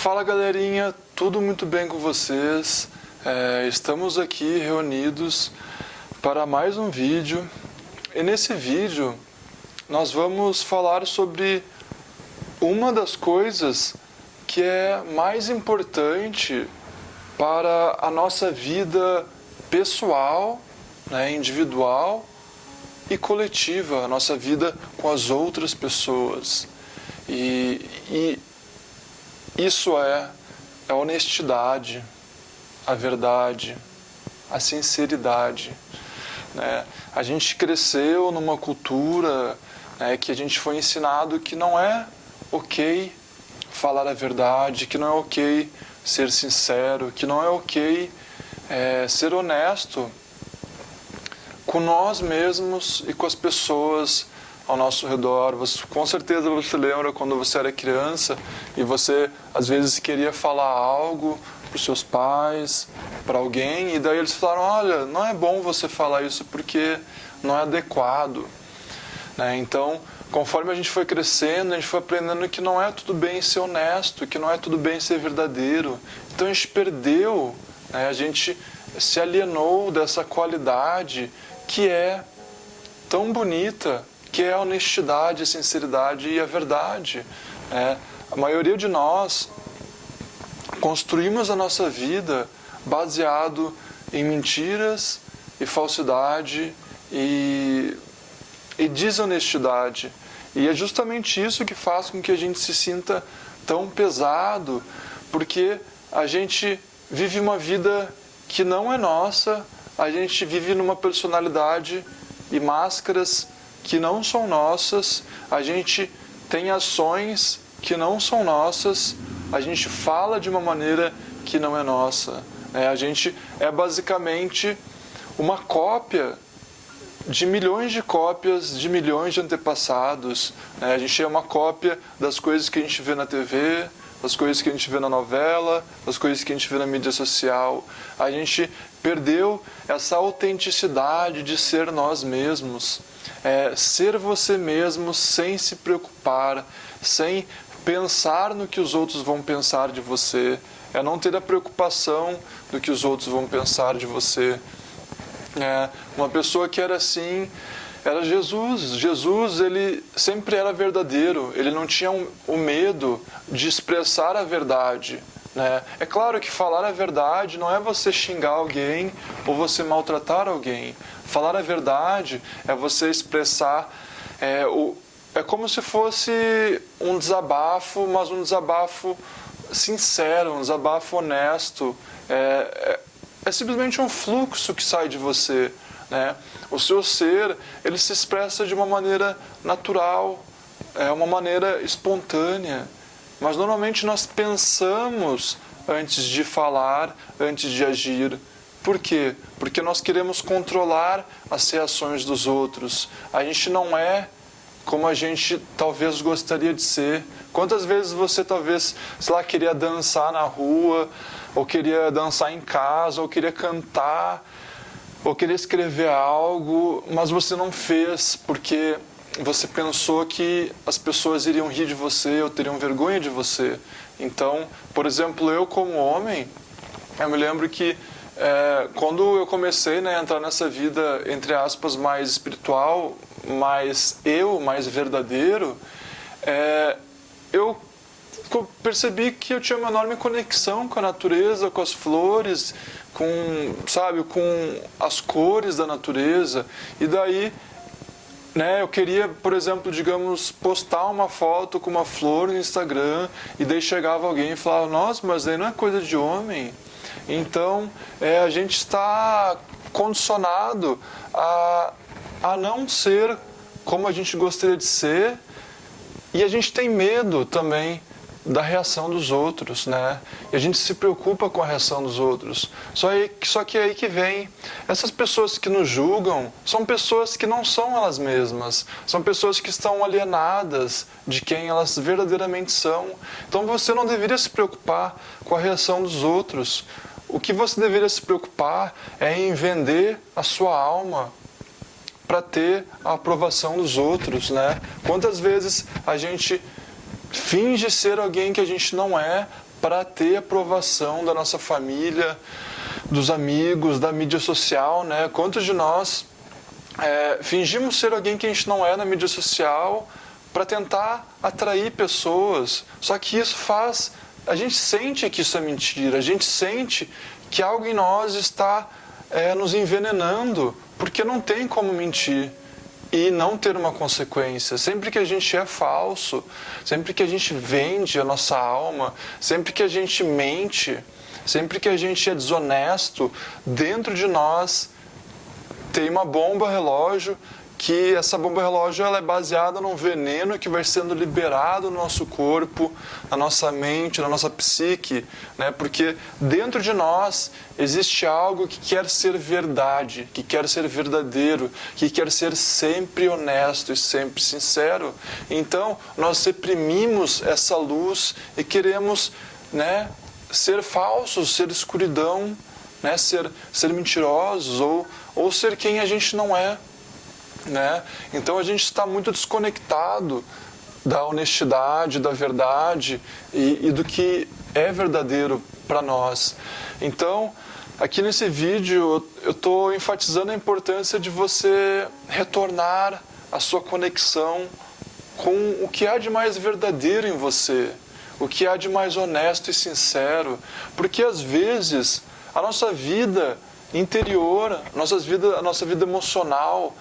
Fala galerinha, tudo muito bem com vocês? Estamos aqui reunidos para mais um vídeo e nesse vídeo nós vamos falar sobre uma das coisas que é mais importante para a nossa vida pessoal, individual e coletiva, a nossa vida com as outras pessoas. E isso é a honestidade, a verdade, a sinceridade. A gente cresceu numa cultura que a gente foi ensinado que não é ok falar a verdade, que não é ok ser sincero, que não é ok ser honesto com nós mesmos e com as pessoas ao nosso redor. Com certeza você lembra quando você era criança e você às vezes queria falar algo para os seus pais, para alguém, e daí eles falaram: olha, não é bom você falar isso porque não é adequado. Então, conforme a gente foi crescendo, a gente foi aprendendo que não é tudo bem ser honesto, que não é tudo bem ser verdadeiro. Então a gente perdeu, a gente se alienou dessa qualidade que é tão bonita, que é a honestidade, a sinceridade e a verdade. A maioria de nós construímos a nossa vida baseado em mentiras e falsidade e desonestidade. E é justamente isso que faz com que a gente se sinta tão pesado, porque a gente vive uma vida que não é nossa, a gente vive numa personalidade e máscaras que não são nossas, a gente tem ações que não são nossas, a gente fala de uma maneira que não é nossa. A gente é basicamente uma cópia de milhões de cópias de milhões de antepassados. A gente é uma cópia das coisas que a gente vê na TV, das coisas que a gente vê na novela, das coisas que a gente vê na mídia social. A gente perdeu essa autenticidade de ser nós mesmos. Ser você mesmo sem se preocupar, sem pensar no que os outros vão pensar de você. É não ter a preocupação do que os outros vão pensar de você. Uma pessoa que era assim era Jesus. Jesus, ele sempre era verdadeiro, ele não tinha o medo de expressar a verdade. É claro que falar a verdade não é você xingar alguém ou você maltratar alguém. Falar a verdade é você expressar, é como se fosse um desabafo, mas um desabafo sincero, um desabafo honesto. É simplesmente um fluxo que sai de você. O seu ser, ele se expressa de uma maneira natural, uma maneira espontânea. Mas normalmente nós pensamos antes de falar, antes de agir. Por quê? Porque nós queremos controlar as reações dos outros. A gente não é como a gente talvez gostaria de ser. Quantas vezes você talvez, queria dançar na rua, ou queria dançar em casa, ou queria cantar, ou queria escrever algo, mas você não fez porque você pensou que as pessoas iriam rir de você ou teriam vergonha de você. Então, por exemplo, eu como homem, eu me lembro que quando eu comecei a entrar nessa vida, entre aspas, mais espiritual, mais verdadeiro, eu percebi que eu tinha uma enorme conexão com a natureza, com as flores, com as cores da natureza. E daí, eu queria, por exemplo, postar uma foto com uma flor no Instagram, e daí chegava alguém e falava: nossa, mas aí não é coisa de homem. Então, a gente está condicionado a não ser como a gente gostaria de ser, e a gente tem medo também da reação dos outros, E a gente se preocupa com a reação dos outros. Só que é aí que vem. Essas pessoas que nos julgam são pessoas que não são elas mesmas. São pessoas que estão alienadas de quem elas verdadeiramente são. Então você não deveria se preocupar com a reação dos outros. O que você deveria se preocupar é em vender a sua alma para ter a aprovação dos outros, Quantas vezes a gente finge ser alguém que a gente não é para ter aprovação da nossa família, dos amigos, da mídia social, né? Quantos de nós fingimos ser alguém que a gente não é na mídia social para tentar atrair pessoas? Só que isso faz... A gente sente que isso é mentira, a gente sente que algo em nós está nos envenenando, porque não tem como mentir e não ter uma consequência. Sempre que a gente é falso, sempre que a gente vende a nossa alma, sempre que a gente mente, sempre que a gente é desonesto, dentro de nós tem uma bomba relógio, que essa bomba relógio ela é baseada num veneno que vai sendo liberado no nosso corpo, na nossa mente, na nossa psique, né? Porque dentro de nós existe algo que quer ser verdade, que quer ser verdadeiro, que quer ser sempre honesto e sempre sincero. Então, nós reprimimos essa luz e queremos, né, ser falsos, ser escuridão, né, ser mentirosos ou ser quem a gente não é. Né? Então a gente está muito desconectado da honestidade, da verdade e do que é verdadeiro para nós. Então, aqui nesse vídeo eu estou enfatizando a importância de você retornar a sua conexão com o que há de mais verdadeiro em você, o que há de mais honesto e sincero, porque às vezes a nossa vida interior, a nossa vida emocional,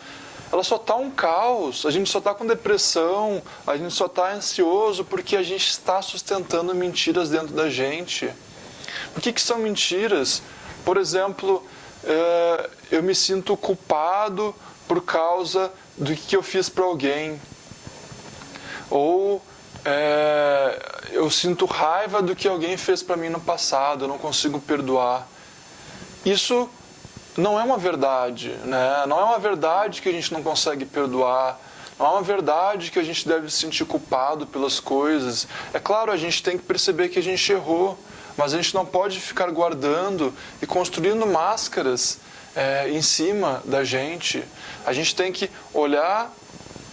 ela só está um caos, a gente só está com depressão, a gente só está ansioso porque a gente está sustentando mentiras dentro da gente. O que são mentiras? Por exemplo, eu me sinto culpado por causa do que eu fiz para alguém. Ou eu sinto raiva do que alguém fez para mim no passado, eu não consigo perdoar. Isso não é uma verdade, né? Não é uma verdade que a gente não consegue perdoar, não é uma verdade que a gente deve se sentir culpado pelas coisas. É claro, a gente tem que perceber que a gente errou, mas a gente não pode ficar guardando e construindo máscaras em cima da gente. A gente tem que olhar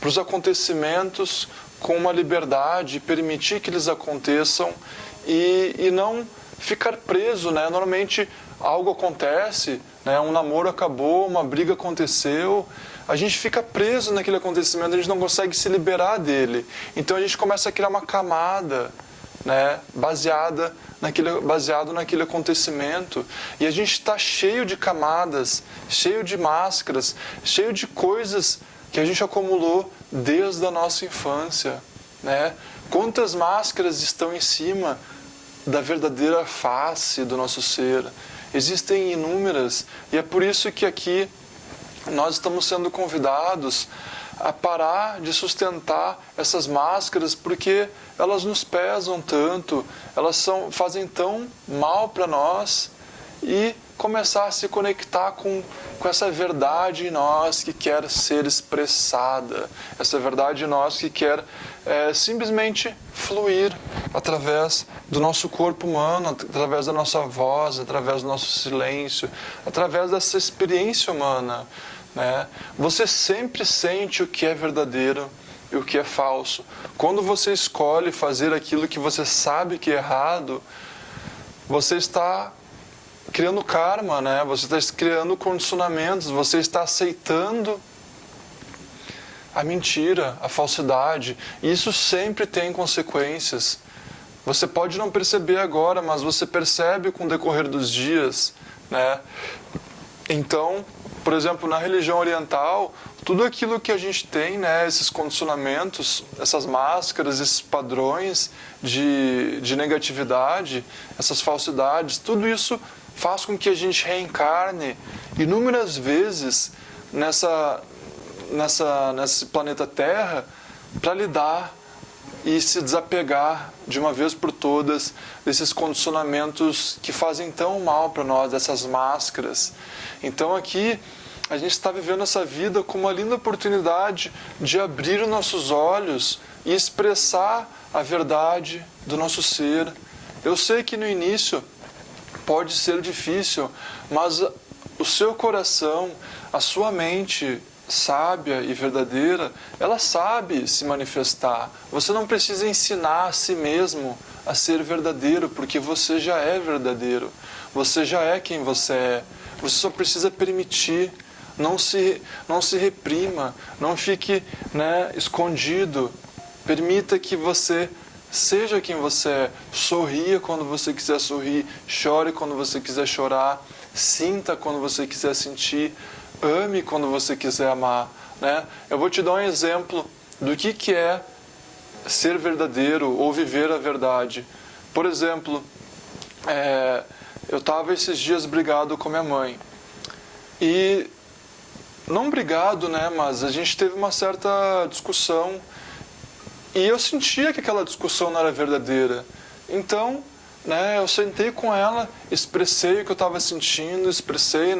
para os acontecimentos com uma liberdade, permitir que eles aconteçam e não ficar preso, né? Normalmente algo acontece, né? Um namoro acabou, uma briga aconteceu, a gente fica preso naquele acontecimento, a gente não consegue se liberar dele. Então a gente começa a criar uma camada, né? Baseado naquele acontecimento. E a gente está cheio de camadas, cheio de máscaras, cheio de coisas que a gente acumulou desde a nossa infância, né? Quantas máscaras estão em cima da verdadeira face do nosso ser? Existem inúmeras, e é por isso que aqui nós estamos sendo convidados a parar de sustentar essas máscaras, porque elas nos pesam tanto, elas fazem tão mal para nós, e começar a se conectar com essa verdade em nós que quer ser expressada, essa verdade em nós que quer simplesmente fluir através do nosso corpo humano, através da nossa voz, através do nosso silêncio, através dessa experiência humana, né? Você sempre sente o que é verdadeiro e o que é falso. Quando você escolhe fazer aquilo que você sabe que é errado, você está criando karma, né? Você está criando condicionamentos, você está aceitando a mentira, a falsidade. E isso sempre tem consequências. Você pode não perceber agora, mas você percebe com o decorrer dos dias, né? Então, por exemplo, na religião oriental, tudo aquilo que a gente tem, né, esses condicionamentos, essas máscaras, esses padrões de negatividade, essas falsidades, tudo isso faz com que a gente reencarne inúmeras vezes nesse planeta Terra para lidar e se desapegar de uma vez por todas desses condicionamentos que fazem tão mal para nós, dessas máscaras. Então aqui a gente está vivendo essa vida com uma linda oportunidade de abrir os nossos olhos e expressar a verdade do nosso ser. Eu sei que no início pode ser difícil, mas o seu coração, a sua mente sábia e verdadeira, ela sabe se manifestar. Você não precisa ensinar a si mesmo a ser verdadeiro, porque você já é verdadeiro. Você já é quem você é. Você só precisa permitir. Não se reprima, não fique, escondido. Permita que você seja quem você é. Sorria quando você quiser sorrir, chore quando você quiser chorar, sinta quando você quiser sentir, ame quando você quiser amar. Eu vou te dar um exemplo do que é ser verdadeiro ou viver a verdade. Por exemplo, eu estava esses dias brigado com minha mãe. E não brigado, mas a gente teve uma certa discussão e eu sentia que aquela discussão não era verdadeira. Então, eu sentei com ela, expressei o que eu estava sentindo, expressei,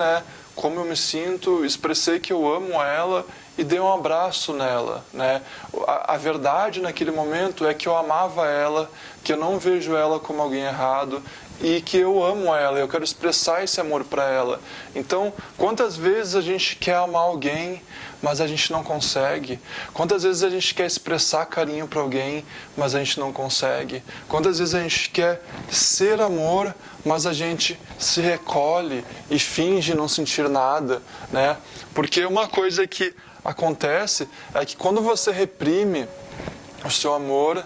como eu me sinto, expressei que eu amo ela e dei um abraço nela, A verdade naquele momento é que eu amava ela, que eu não vejo ela como alguém errado e que eu amo ela, eu quero expressar esse amor para ela. Então, quantas vezes a gente quer amar alguém, mas a gente não consegue? Quantas vezes a gente quer expressar carinho para alguém, mas a gente não consegue? Quantas vezes a gente quer ser amor, mas a gente se recolhe e finge não sentir nada, Porque uma coisa que acontece é que quando você reprime o seu amor,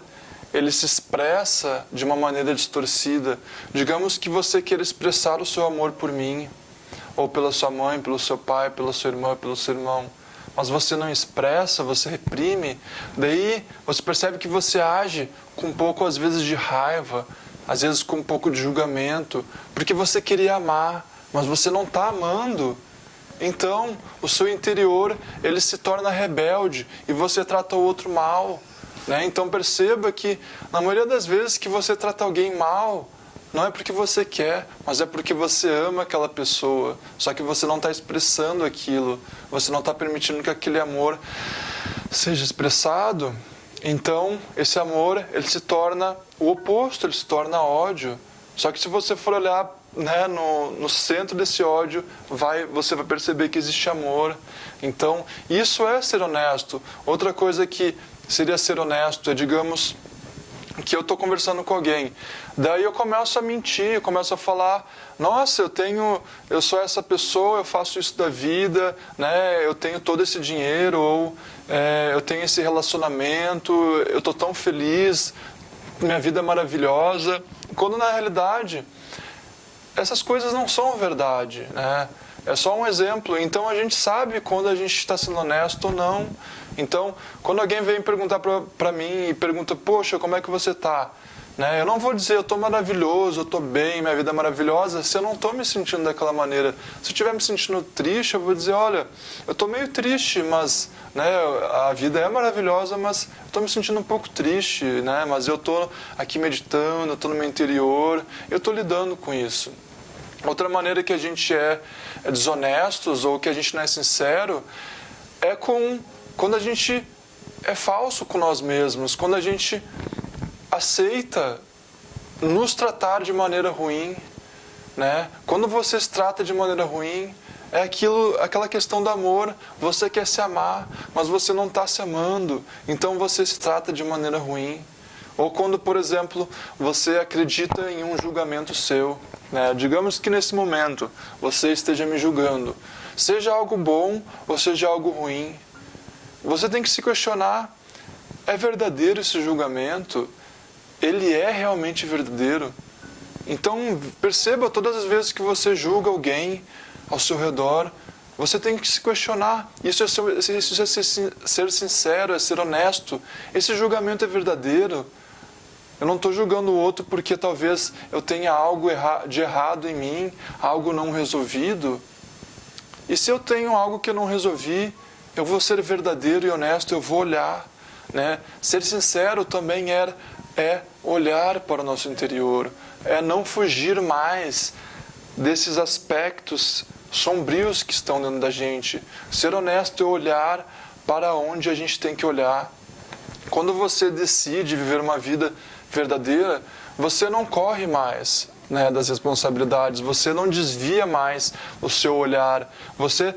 ele se expressa de uma maneira distorcida. Digamos que você queira expressar o seu amor por mim, ou pela sua mãe, pelo seu pai, pela sua irmã, pelo seu irmão, mas você não expressa, você reprime, daí você percebe que você age com um pouco, às vezes, de raiva, às vezes com um pouco de julgamento, porque você queria amar, mas você não está amando. Então, o seu interior, ele se torna rebelde e você trata o outro mal. Então perceba que, na maioria das vezes que você trata alguém mal, não é porque você quer, mas é porque você ama aquela pessoa. Só que você não está expressando aquilo, você não está permitindo que aquele amor seja expressado. Então, esse amor, ele se torna o oposto, ele se torna ódio. Só que se você for olhar no centro desse ódio, você vai perceber que existe amor. Então, isso é ser honesto. Outra coisa que seria ser honesto é, digamos, que eu estou conversando com alguém, daí eu começo a mentir, eu começo a falar, nossa, eu sou essa pessoa, eu faço isso da vida, eu tenho todo esse dinheiro, ou eu tenho esse relacionamento, eu estou tão feliz, minha vida é maravilhosa, quando na realidade essas coisas não são verdade, É só um exemplo. Então a gente sabe quando a gente está sendo honesto ou não. Então, quando alguém vem perguntar para mim e pergunta, poxa, como é que você está? Eu não vou dizer, eu estou maravilhoso, eu estou bem, minha vida é maravilhosa, se eu não estou me sentindo daquela maneira. Se eu estiver me sentindo triste, eu vou dizer, olha, eu estou meio triste, mas a vida é maravilhosa, mas eu estou me sentindo um pouco triste, mas eu estou aqui meditando, eu estou no meu interior, eu estou lidando com isso. Outra maneira que a gente é desonestos ou que a gente não é sincero é quando a gente é falso com nós mesmos, quando a gente aceita nos tratar de maneira ruim, Quando você se trata de maneira ruim, é aquela questão do amor, você quer se amar, mas você não está se amando, então você se trata de maneira ruim. Ou quando, por exemplo, você acredita em um julgamento seu, Digamos que nesse momento você esteja me julgando, seja algo bom ou seja algo ruim, você tem que se questionar, é verdadeiro esse julgamento? Ele é realmente verdadeiro? Então perceba, todas as vezes que você julga alguém ao seu redor, você tem que se questionar. Isso é ser sincero, é ser honesto. Esse julgamento é verdadeiro? Eu não estou julgando o outro porque talvez eu tenha algo de errado em mim, algo não resolvido. E se eu tenho algo que eu não resolvi, eu vou ser verdadeiro e honesto, eu vou olhar. Ser sincero também é olhar para o nosso interior, é não fugir mais desses aspectos sombrios que estão dentro da gente. Ser honesto é olhar para onde a gente tem que olhar. Quando você decide viver uma vida verdadeira, você não corre mais das responsabilidades, você não desvia mais o seu olhar, você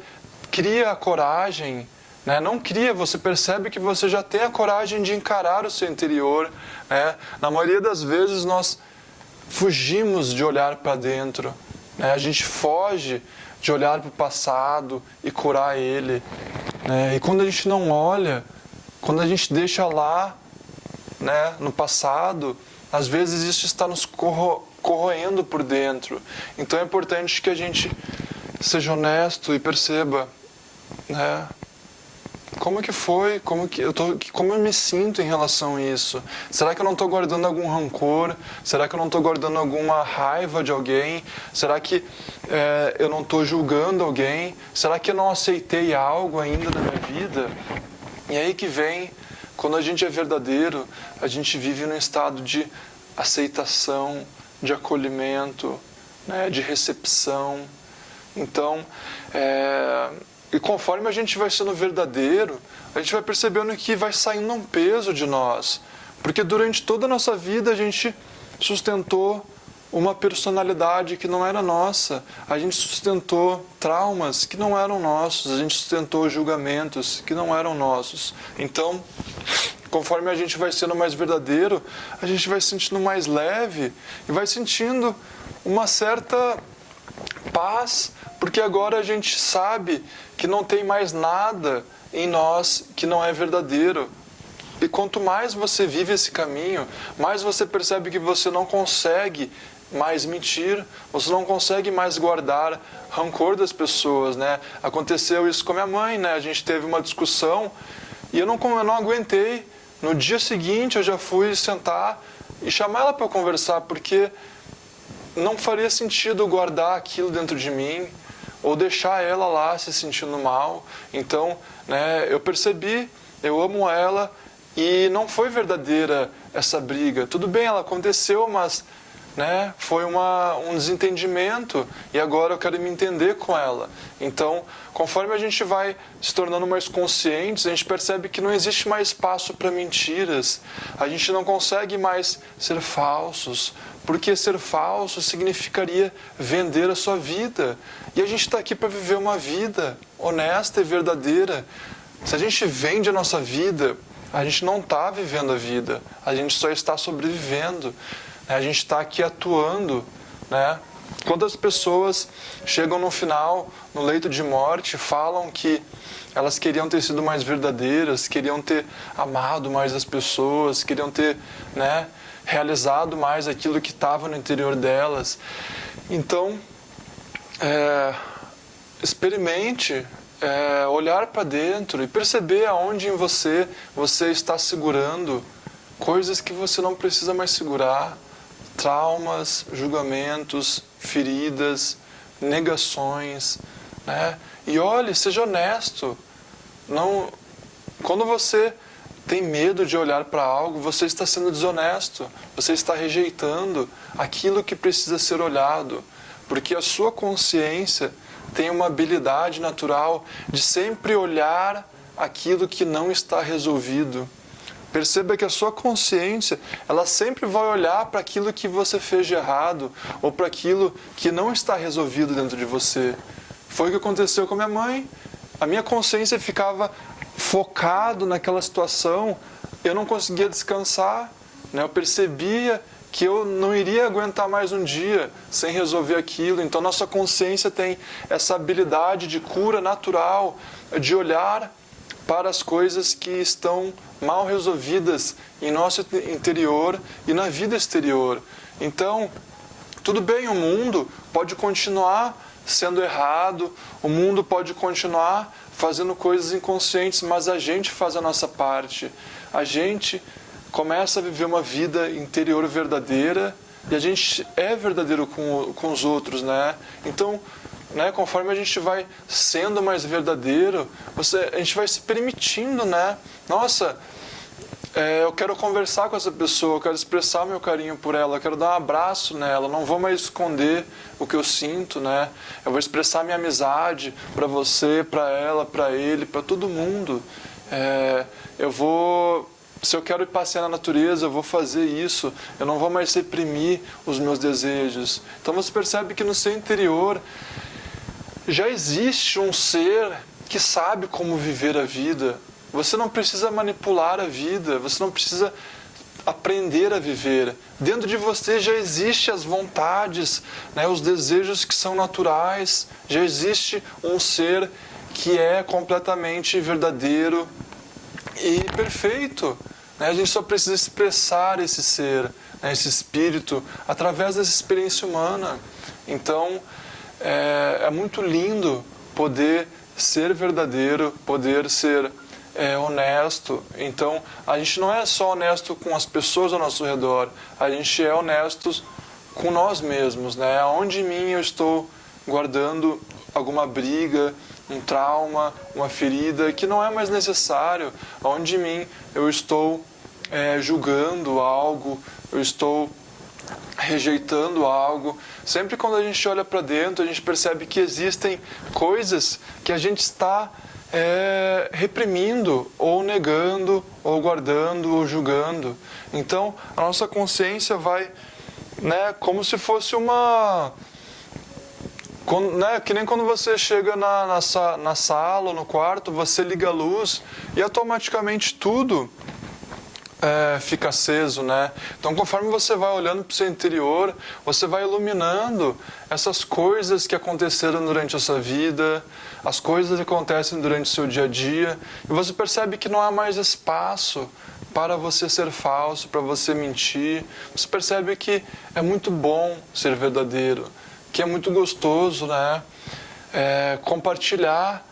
cria a coragem né? Não cria, você percebe que você já tem a coragem de encarar o seu interior, né? Na maioria das vezes nós fugimos de olhar para dentro, né? A gente foge de olhar para o passado e curar ele, né? E quando a gente não olha, quando a gente deixa lá, né, no passado, às vezes isso está nos corroendo por dentro. Então é importante que a gente seja honesto e perceba, né, como que foi, como eu me sinto em relação a isso. Será que eu não estou guardando algum rancor? Será que eu não estou guardando alguma raiva de alguém? Será que eu não estou julgando alguém? Será que eu não aceitei algo ainda na minha vida? E aí que vem, quando a gente é verdadeiro, a gente vive num estado de aceitação, de acolhimento, né, de recepção. Então, e conforme a gente vai sendo verdadeiro, a gente vai percebendo que vai saindo um peso de nós. Porque durante toda a nossa vida a gente sustentou uma personalidade que não era nossa. A gente sustentou traumas que não eram nossos. A gente sustentou julgamentos que não eram nossos. Então, conforme a gente vai sendo mais verdadeiro, a gente vai se sentindo mais leve e vai sentindo uma certa paz, porque agora a gente sabe que não tem mais nada em nós que não é verdadeiro. E quanto mais você vive esse caminho, mais você percebe que você não consegue mais mentir, você não consegue mais guardar rancor das pessoas, né? Aconteceu isso com a minha mãe, né? A gente teve uma discussão e eu não aguentei. No dia seguinte eu já fui sentar e chamar ela para conversar, porque não faria sentido guardar aquilo dentro de mim ou deixar ela lá se sentindo mal. Então, né, eu percebi, eu amo ela e não foi verdadeira essa briga. Tudo bem, ela aconteceu, mas, né, foi um desentendimento e agora eu quero me entender com ela. Então, conforme a gente vai se tornando mais conscientes, a gente percebe que não existe mais espaço para mentiras. A gente não consegue mais ser falsos, porque ser falso significaria vender a sua vida. E a gente está aqui para viver uma vida honesta e verdadeira. Se a gente vende a nossa vida, a gente não está vivendo a vida, a gente só está sobrevivendo. A gente está aqui atuando, né? Quantas pessoas chegam no final, no leito de morte, falam que elas queriam ter sido mais verdadeiras, queriam ter amado mais as pessoas, queriam ter, né, realizado mais aquilo que estava no interior delas. Então, experimente olhar para dentro e perceber aonde em você está segurando coisas que você não precisa mais segurar. Traumas, julgamentos, feridas, negações, né? E olhe, seja honesto. Não, quando você tem medo de olhar para algo, você está sendo desonesto. Você está rejeitando aquilo que precisa ser olhado, porque a sua consciência tem uma habilidade natural de sempre olhar aquilo que não está resolvido. Perceba que a sua consciência, ela sempre vai olhar para aquilo que você fez de errado ou para aquilo que não está resolvido dentro de você. Foi o que aconteceu com a minha mãe. A minha consciência ficava focado naquela situação, eu não conseguia descansar, né? Eu percebia que eu não iria aguentar mais um dia sem resolver aquilo. Então nossa consciência tem essa habilidade de cura natural, de olhar para as coisas que estão mal resolvidas em nosso interior e na vida exterior. Então, tudo bem, o mundo pode continuar sendo errado, o mundo pode continuar fazendo coisas inconscientes, mas a gente faz a nossa parte. A gente começa a viver uma vida interior verdadeira e a gente é verdadeiro com os outros, né? Então, né, conforme a gente vai sendo mais verdadeiro, a gente vai se permitindo, né? Nossa, eu quero conversar com essa pessoa, eu quero expressar meu carinho por ela, eu quero dar um abraço nela, não vou mais esconder o que eu sinto, né? Eu vou expressar minha amizade para você, para ela, para ele, para todo mundo. Se eu quero ir passear na natureza, eu vou fazer isso. Eu não vou mais reprimir os meus desejos. Então você percebe que no seu interior já existe um ser que sabe como viver a vida. Você não precisa manipular a vida, você não precisa aprender a viver. Dentro de você já existem as vontades, né, os desejos que são naturais, já existe um ser que é completamente verdadeiro e perfeito. Né? A gente só precisa expressar esse ser, né, esse espírito, através dessa experiência humana. Então, é muito lindo poder ser verdadeiro, poder ser honesto. Então, a gente não é só honesto com as pessoas ao nosso redor, a gente é honesto com nós mesmos, né? Onde em mim eu estou guardando alguma briga, um trauma, uma ferida que não é mais necessário, onde em mim eu estou julgando algo, eu estou rejeitando algo. Sempre quando a gente olha para dentro, a gente percebe que existem coisas que a gente está reprimindo, ou negando, ou guardando, ou julgando. Então, a nossa consciência vai, né, como se fosse uma... que nem quando você chega na sala ou no quarto, você liga a luz e automaticamente tudo fica aceso, né? Então, conforme você vai olhando para o seu interior, você vai iluminando essas coisas que aconteceram durante a sua vida, as coisas que acontecem durante o seu dia a dia, e você percebe que não há mais espaço para você ser falso, para você mentir. Você percebe que é muito bom ser verdadeiro, que é muito gostoso, né? Compartilhar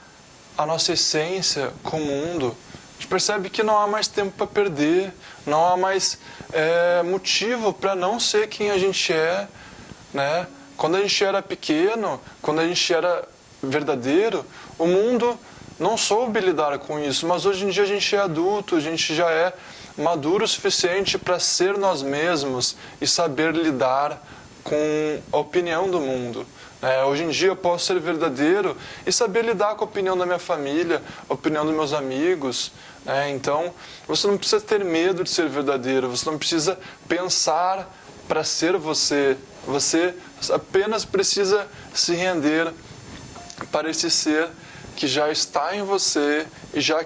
a nossa essência com o mundo. A gente percebe que não há mais tempo para perder, não há mais motivo para não ser quem a gente é, né? Quando a gente era pequeno, quando a gente era verdadeiro, o mundo não soube lidar com isso, mas hoje em dia a gente é adulto, a gente já é maduro o suficiente para ser nós mesmos e saber lidar com a opinião do mundo. Hoje em dia eu posso ser verdadeiro e saber lidar com a opinião da minha família, a opinião dos meus amigos. Então, você não precisa ter medo de ser verdadeiro, você não precisa pensar para ser você. Você apenas precisa se render para esse ser que já está em você e já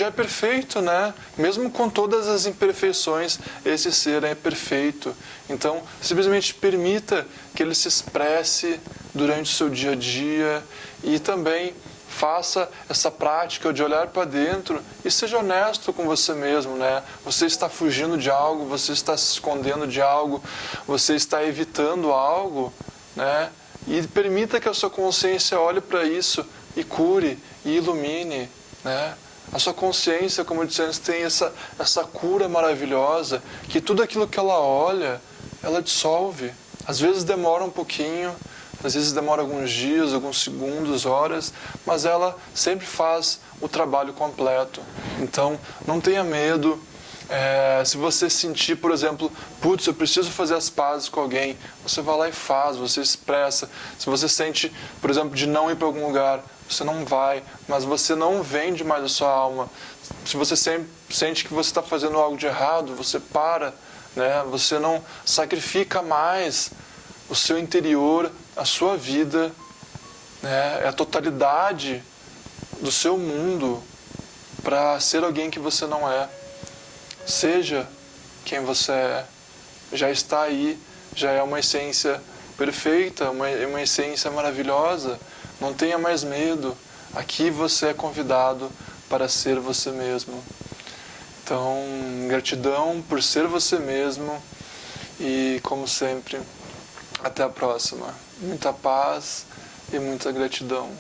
é perfeito, né? Mesmo com todas as imperfeições, esse ser é perfeito. Então, simplesmente permita que ele se expresse durante o seu dia a dia e também faça essa prática de olhar para dentro e seja honesto com você mesmo, né? Você está fugindo de algo, você está se escondendo de algo, você está evitando algo, né? E permita que a sua consciência olhe para isso e cure e ilumine, né? A sua consciência, como eu disse antes, tem essa cura maravilhosa, que tudo aquilo que ela olha, ela dissolve. Às vezes demora um pouquinho, às vezes demora alguns dias, alguns segundos, horas, mas ela sempre faz o trabalho completo. Então, não tenha medo. Se você sentir, por exemplo, putz, eu preciso fazer as pazes com alguém, você vai lá e faz, você expressa. Se você sente, por exemplo, de não ir para algum lugar, você não vai, mas você não vende mais a sua alma. Se você sente que você está fazendo algo de errado, você para, né? Você não sacrifica mais o seu interior, a sua vida, né? É a totalidade do seu mundo para ser alguém que você não é. Seja quem você é. Já está aí, já é uma essência perfeita, uma essência maravilhosa. Não tenha mais medo. Aqui você é convidado para ser você mesmo. Então, gratidão por ser você mesmo e, como sempre, até a próxima. Muita paz e muita gratidão.